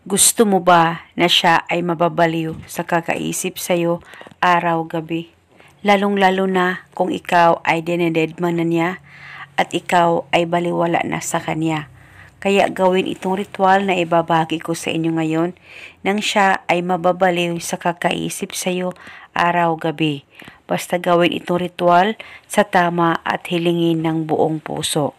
Gusto mo ba na siya ay mababaliw sa kakaisip sa'yo araw-gabi? Lalong-lalo na kung ikaw ay dinededma na niya at ikaw ay baliwala na sa kanya. Kaya gawin itong ritual na ibabagi ko sa inyo ngayon nang siya ay mababaliw sa kakaisip sa'yo araw-gabi. Basta gawin itong ritual sa tama at hilingin ng buong puso.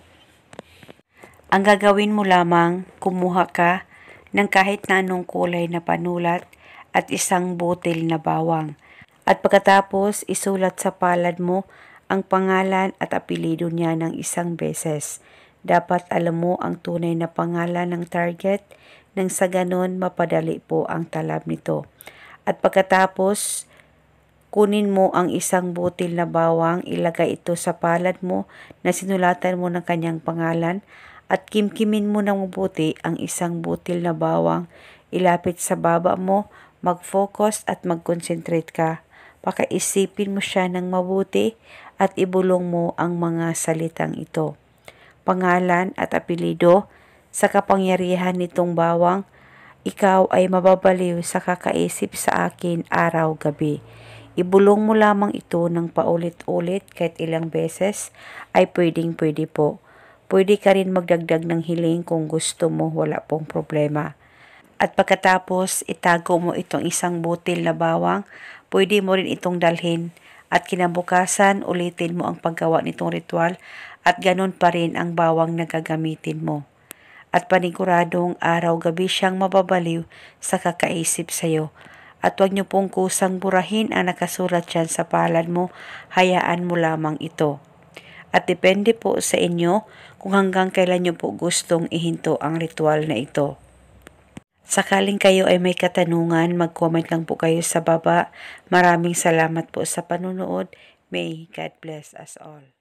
Ang gagawin mo lamang, kumuha ka ng kahit na anong kulay na panulat at isang butil na bawang. At pagkatapos, isulat sa palad mo ang pangalan at apelyido niya ng isang beses. Dapat alam mo ang tunay na pangalan ng target nang sa ganon mapadali po ang talab nito. At pagkatapos, kunin mo ang isang butil na bawang, ilagay ito sa palad mo na sinulatan mo ng kanyang pangalan at kimkimin mo ng mabuti ang isang butil na bawang, ilapit sa baba mo, mag-focus at mag-concentrate ka. Pakaisipin mo siya ng mabuti at ibulong mo ang mga salitang ito. Pangalan at apelyido, sa kapangyarihan nitong bawang, ikaw ay mababaliw sa kakaisip sa akin araw-gabi. Ibulong mo lamang ito ng paulit-ulit kahit ilang beses ay pwedeng-pwede po. Pwede ka rin magdagdag ng hiling kung gusto mo, wala pong problema. At pagkatapos, itago mo itong isang butil na bawang, pwede mo rin itong dalhin at kinabukasan ulitin mo ang paggawa nitong ritual at ganun pa rin ang bawang na gagamitin mo. At paniguradong araw-gabi siyang mababaliw sa kakaisip sa'yo. At huwag niyo pong kusang burahin ang nakasulat dyan sa palad mo, hayaan mo lamang ito. At depende po sa inyo kung hanggang kailan nyo po gustong ihinto ang ritual na ito. Sakaling kayo ay may katanungan, mag-comment lang po kayo sa baba. Maraming salamat po sa panunood. May God bless us all.